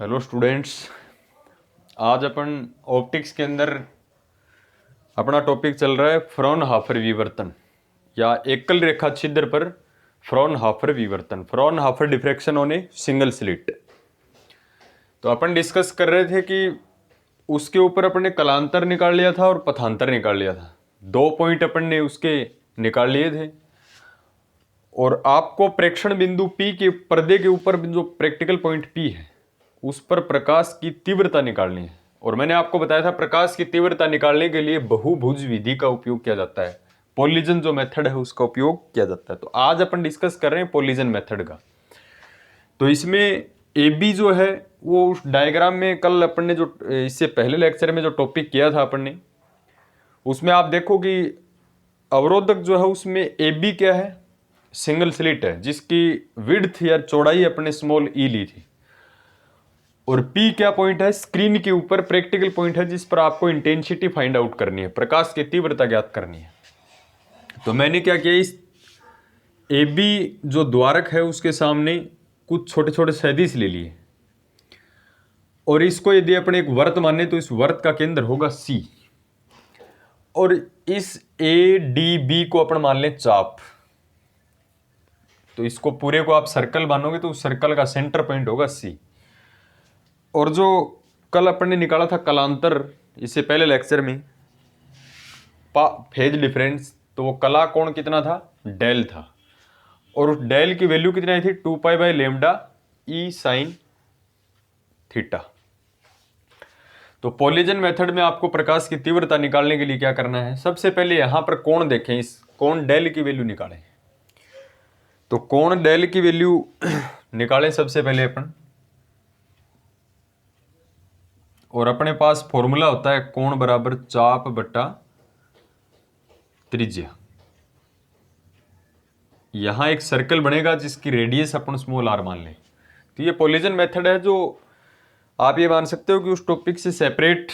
Hello students, आज अपन optics के अंदर अपना टॉपिक चल रहा है फ्रॉनहाफर विवर्तन या एकल रेखा छिद्र पर फ्रॉनहाफर विवर्तन, Fraunhofer diffraction on a single slit. तो अपन डिस्कस कर रहे थे कि उसके ऊपर अपन ने कलांतर निकाल लिया था और पथांतर निकाल लिया था। 2 पॉइंट अपन ने उसके निकाल लिए थे और आपको प्रेक्षण बिंदु P के पर्दे के ऊपर जो प्रैक्टिकल पॉइंट P है उस पर प्रकाश की तीव्रता निकालनी है। और मैंने आपको बताया था प्रकाश की तीव्रता निकालने के लिए बहुभुज विधि का उपयोग किया जाता है, पॉलीजन जो मेथड है उसका उपयोग किया जाता है। तो आज अपन डिस्कस कर रहे हैं पॉलीजन मेथड का। तो इसमें ए बी जो है वो उस डायग्राम में कल अपन ने जो इससे पहले लेक्चर में जो टॉपिक किया था अपन ने, उसमें आप देखो कि अवरोधक जो है उसमें ए बी क्या है, सिंगल स्लिट है जिसकी विड्थ या चौड़ाई अपने स्मॉल ई ली थी। और P क्या पॉइंट है, स्क्रीन के ऊपर प्रैक्टिकल पॉइंट है जिस पर आपको इंटेंसिटी फाइंड आउट करनी है, प्रकाश की तीव्रता ज्ञात करनी है। तो मैंने क्या किया, इस AB जो द्वारक है उसके सामने कुछ छोटे छोटे सदिश ले लिए और इसको यदि अपने एक वर्त माने तो इस वर्त का केंद्र होगा C और इस ADB को अपन मान लें चाप। तो इसको पूरे को आप सर्कल मानोगे तो उस सर्कल का सेंटर पॉइंट होगा C। और जो कल अपन ने निकाला था कलांतर, इससे पहले लेक्चर में फेज डिफरेंस, तो वो कला कोण कितना था, डेल था। और उस डेल की वैल्यू कितनी आई थी, 2π/λ ई साइन थीटा। तो पॉलीजन मेथड में आपको प्रकाश की तीव्रता निकालने के लिए क्या करना है, सबसे पहले यहां पर कोण देखें, इस कोण डेल की वैल्यू निकालें। तो कोण डेल की वैल्यू निकालें सबसे पहले अपन, और अपने पास फॉर्मूला होता है कोण बराबर चाप बटा त्रिज्या। यहां एक सर्कल बनेगा जिसकी रेडियस अपन स्मॉल r मान लें। तो ये पॉलीजन मेथड है जो आप ये मान सकते हो कि उस टॉपिक से सेपरेट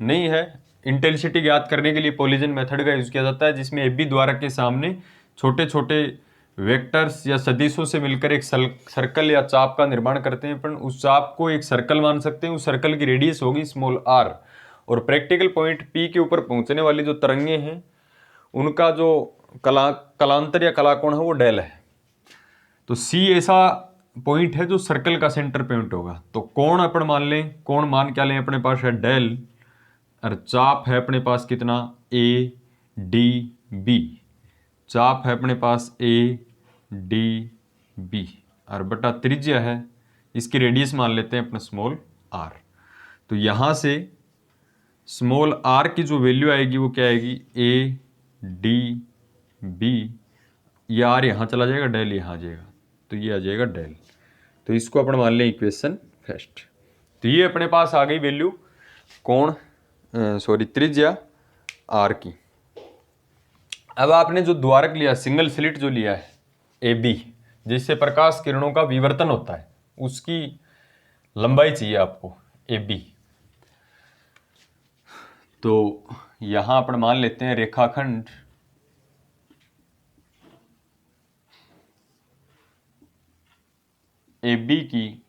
नहीं है। इंटेंसिटी ज्ञात करने के लिए पॉलीजन मेथड का यूज किया जाता है, जिसमें AB द्वारक के सामने छोटे छोटे वेक्टर्स या सदिशों से मिलकर एक सर्कल या चाप का निर्माण करते हैं। अपन उस चाप को एक सर्कल मान सकते हैं, उस सर्कल की रेडियस होगी स्मॉल r और प्रैक्टिकल पॉइंट P के ऊपर पहुंचने वाली जो तरंगे हैं उनका जो कलांतर या कलाकोण है वो डेल है। तो C ऐसा पॉइंट है जो सर्कल का सेंटर पॉइंट होगा। तो कोण अपन मान लें, कोण मान क्या लें, अपने पास है डेल और चाप है अपने पास कितना, ADB। चाप है अपने पास ADB और बटा त्रिज्या है, इसकी रेडियस मान लेते हैं अपने स्मॉल r। तो यहां से स्मॉल r की जो वैल्यू आएगी वो क्या आएगी, ADB, ये r यहां चला जाएगा, डेल यहां आ जाएगा, तो ये आ जाएगा डेल। तो इसको अपन मान लें इक्वेशन फर्स्ट। तो ये अपने पास आ गई वैल्यू कोण त्रिज्या r की। अब आपने जो द्वारक लिया, सिंगल स्लिट जो लिया है AB, जिससे प्रकाश किरणों का विवर्तन होता है, उसकी लंबाई चाहिए आपको AB। तो यहां अपन मान लेते हैं रेखाखंड AB की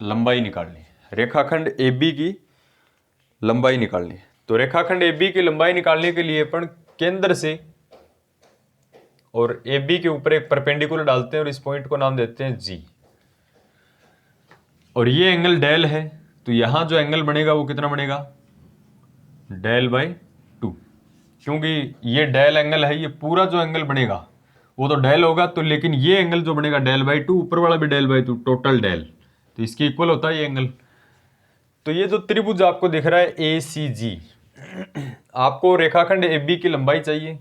लंबाई निकालनी है, रेखाखंड AB की लंबाई निकालनी है। तो रेखाखंड AB की लंबाई निकालने के लिए अपन केंद्र से और AB के ऊपर एक परपेंडिकुलर डालते हैं और इस पॉइंट को नाम देते हैं G। और ये एंगल डेल है, तो यहां जो एंगल बनेगा वो कितना बनेगा, डेल/2। क्योंकि ये डेल एंगल है, ये पूरा जो एंगल बनेगा वो तो डेल होगा, तो लेकिन ये एंगल जो बनेगा डेल/2, ऊपर वाला भी डेल/2, टोटल डेल, तो इसके इक्वल होता है ये एंगल। तो ये जो त्रिभुज आपको दिख रहा है ACG, आपको रेखाखंड AB की लंबाई चाहिए,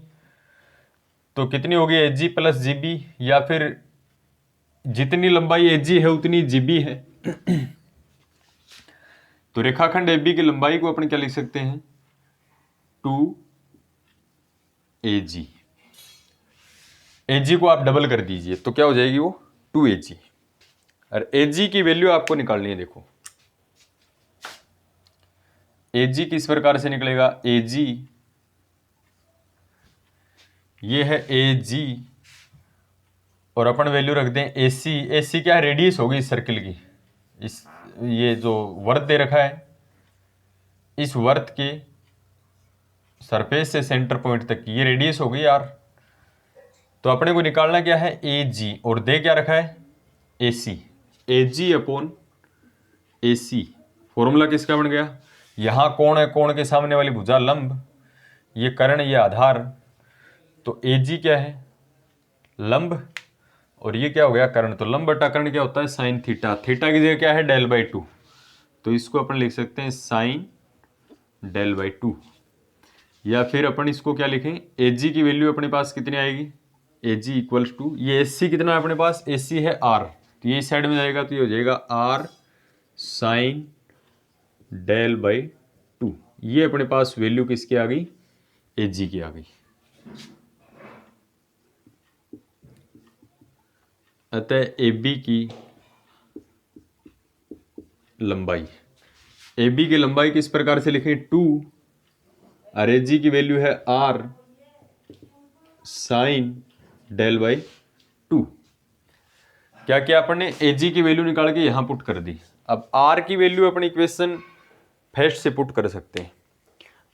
तो कितनी होगी, AG + GB, या फिर जितनी लंबाई AG है उतनी GB है। तो रेखाखंड AB की लंबाई को अपन क्या लिख सकते हैं, 2AG। AG को आप डबल कर दीजिए तो क्या हो जाएगी वो 2AG। और AG की वैल्यू आपको निकालनी है। देखो AG किस प्रकार से निकलेगा, AG ये है AG और अपन वैल्यू रख दें AC। AC क्या है, रेडियस होगी इस सर्किल की। इस ये जो वर्त दे रखा है, इस वर्त के सरफेस से सेंटर पॉइंट तक की ये रेडियस होगी R। तो अपने को निकालना क्या है, AG, और दे क्या रखा है, AC। AG upon AC। Formula किसका बन गया, यहां कोण है, कोण के सामने वाली भुजा लंब, ये कर्ण, ये आधार। तो AG क्या है, लंब, और ये क्या हो गया, कर्ण। तो लंब बटा कर्ण क्या होता है, साइन थीटा। थीटा की जगह क्या है, डेल बाई 2। तो इसको अपन लिख सकते हैं साइन डेल बाई 2। या फिर अपन इसको क्या लिखें, AG की वैल्यू अपने पास कितनी आएगी, AG इक्वल्स टू, ये AC कितना है अपने पास, AC है R, तो ये इस साइड में जाएगा तो ये हो जाएगा R साइन डेल बाई 2। ये अपने पास वैल्यू किसकी आ गई, AG की आ गई। अतः AB की लंबाई, AB की लंबाई किस प्रकार से लिखें, 2, और AG की वैल्यू है R साइन डेल बाई 2। क्या किया अपन ने, AG की वैल्यू निकाल के यहां पुट कर दी। अब R की वैल्यू अपनी इक्वेशन फर्स्ट से पुट कर सकते हैं।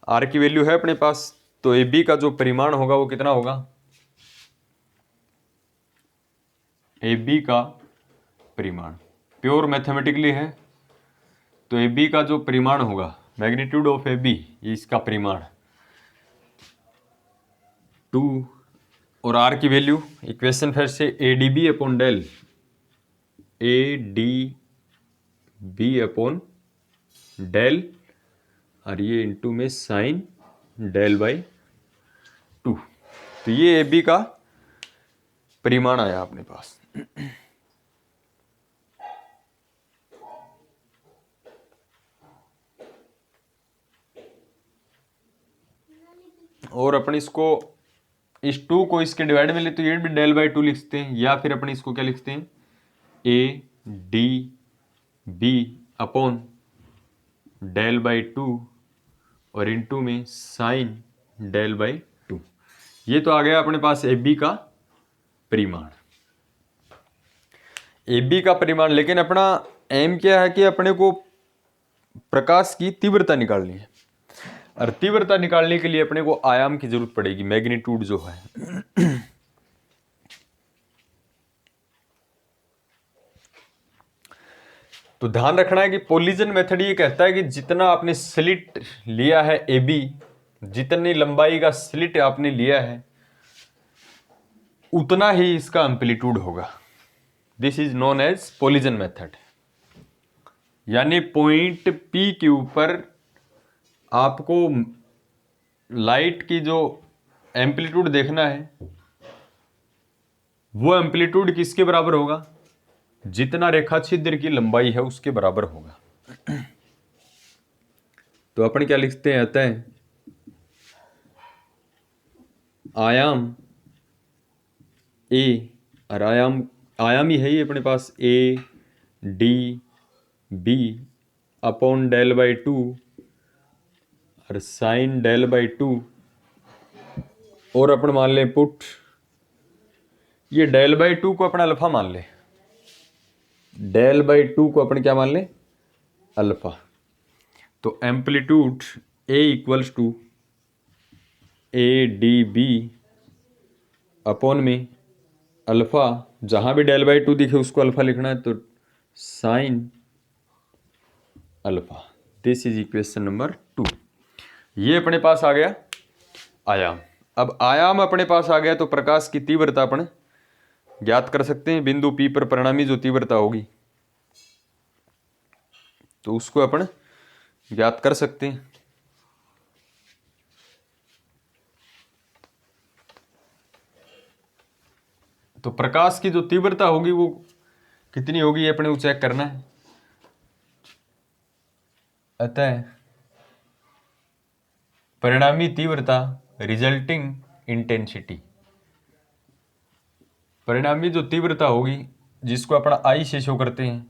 R की वैल्यू है अपने पास, तो AB का जो परिमाण होगा वो कितना होगा, AB का परिमाण प्योर मैथमेटिकली है, तो AB का जो परिमाण होगा, मैग्नीट्यूड ऑफ AB, ये इसका परिमाण 2, और R की वैल्यू इक्वेशन फिर से ADB upon del, ADB upon del, और ये इंटू में साइन डेल बाई 2। तो ये AB का परिमाण आया अपने पास। और अपन इसको, इस 2 को इसके डिवाइड में ले तो ये भी डेल बाई 2 लिखते हैं, या फिर अपन इसको क्या लिखते हैं, ADB अपॉन डेल बाई 2 और इनटू में साइन डेल बाई 2। ये तो आ गया अपने पास AB का परिमाण, AB का परिमाण। लेकिन अपना एम क्या है कि अपने को प्रकाश की तीव्रता निकालनी है, और तीव्रता निकालने के लिए अपने को आयाम की जरूरत पड़ेगी, मैग्नीट्यूड जो है। तो ध्यान रखना है कि पोलिजन मेथड ये कहता है कि जितना आपने स्लिट लिया है AB, जितनी लंबाई का स्लिट आपने लिया है, उतना ही इसका एम्पलीट्यूड होगा। This is known as polygon method. यानी पॉइंट P के ऊपर आपको लाइट की जो एम्पलीट्यूड देखना है, वो एम्पलीट्यूड किसके बराबर होगा, जितना रेखा छिद्र की लंबाई है उसके बराबर होगा। तो अपन क्या लिखते हैं, अतः आयाम A, और आयामी है ये अपने पास, ADB अपॉन डेल बाई 2 और साइन डेल बाई 2, और अपन मान लें पुट, ये डेल बाई 2 को अपना अल्फा मान ले, डेल बाई 2 को अपन क्या मान ले, अल्फा। तो amplitude A equals to ADB upon में अल्फा, जहां भी डेल बाई 2 दिखे उसको अल्फा लिखना है, तो sine alpha. This is equation number 2। ये अपने पास आ गया आयाम। अब आयाम अपने पास आ गया तो प्रकाश की तीव्रता अपन ज्ञात कर सकते हैं। बिंदु P पर परिणामी जो तीव्रता होगी तो उसको अपन ज्ञात कर सकते हैं। तो प्रकाश की जो तीव्रता होगी वो कितनी होगी, ये अपने को चेक करना है। अतः परिणामी तीव्रता, रिजल्टिंग इंटेंसिटी, परिणामी जो तीव्रता होगी जिसको अपन I से शो करते हैं,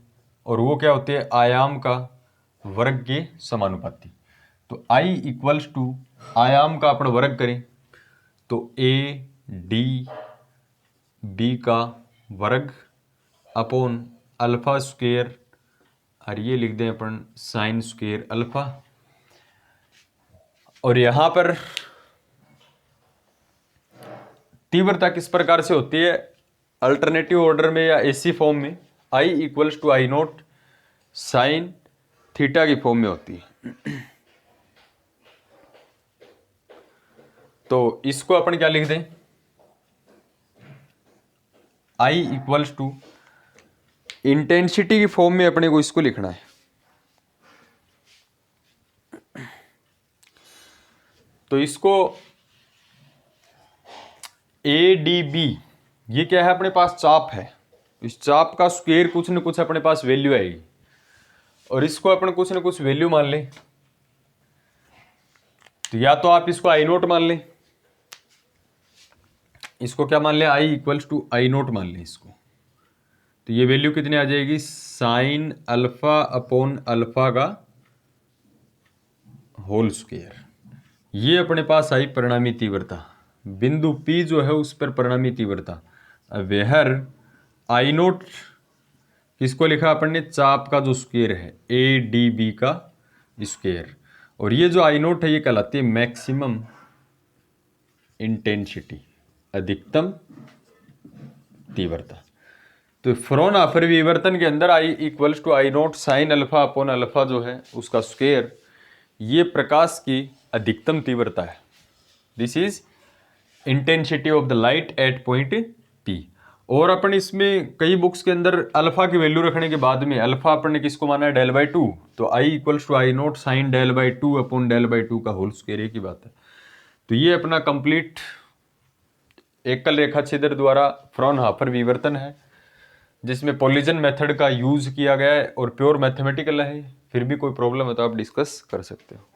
और वो क्या होती है, आयाम का वर्ग के समानुपाती। तो I इक्वल्स टू आयाम का अपन वर्ग करें तो ADB का वर्ग अपॉन अल्फा स्क्वेयर, और ये लिख दें अपन साइन स्क्वेयर अल्फा। और यहां पर तीव्रता किस प्रकार से होती है, अल्टरनेटिव ऑर्डर में या एसी फॉर्म में, I equals to I naught sine theta की फॉर्म में होती है। तो इसको अपन क्या लिख दें, आई इक्वल्स टू इंटेंसिटी की फॉर्म में अपने को इसको लिखना है। तो इसको ए डी बी, ये क्या है, अपने पास चाप है, इस चाप का स्क्वायर कुछ न कुछ अपने पास वैल्यू आएगी, और इसको अपन कुछ न कुछ वैल्यू मान लें। तो या तो आप इसको आई नोट मान लें, इसको क्या मान लें, आई इक्वल्स टू आई नोट मान लें इसको। तो ये वैल्यू कितनी आ जाएगी, साइन अल्फा अपॉन अल्फा का होल स्क्वायर। ये अपने पास आई परिणामी तीव्रता, बिंदु P जो है उस पर परिणामी तीव्रता। वेहर आई नोट किसको लिखा अपन ने, चाप का जो स्क्वायर है ए डी बी का स्क्वायर, और ये जो आई नोट है ये कहलाती है मैक्सिमम इंटेंसिटी, अधिकतम तीव्रता। तो फ्रॉनहोफर विवर्तन के अंदर I equals to I naught sine alpha upon alpha जो है उसका स्क्वायर, ये प्रकाश की अधिकतम तीव्रता है। This is intensity of the light at point P। और अपन इसमें कई बुक्स के अंदर अल्फा की वैल्यू रखने के बाद में अल्फा अपन ने किसको माना है, डेल बाई टू। तो I equals to I naught sine del by two upon del by two का होल स्क्वायर की बात है। तो ये अपना कंप्लीट एकल रेखा छिद्र द्वारा फ्रॉनहोफर विवर्तन है, जिसमें पॉलीजन मेथड का यूज किया गया है और प्योर मैथमेटिकल है। फिर भी कोई प्रॉब्लम है तो आप डिस्कस कर सकते हो।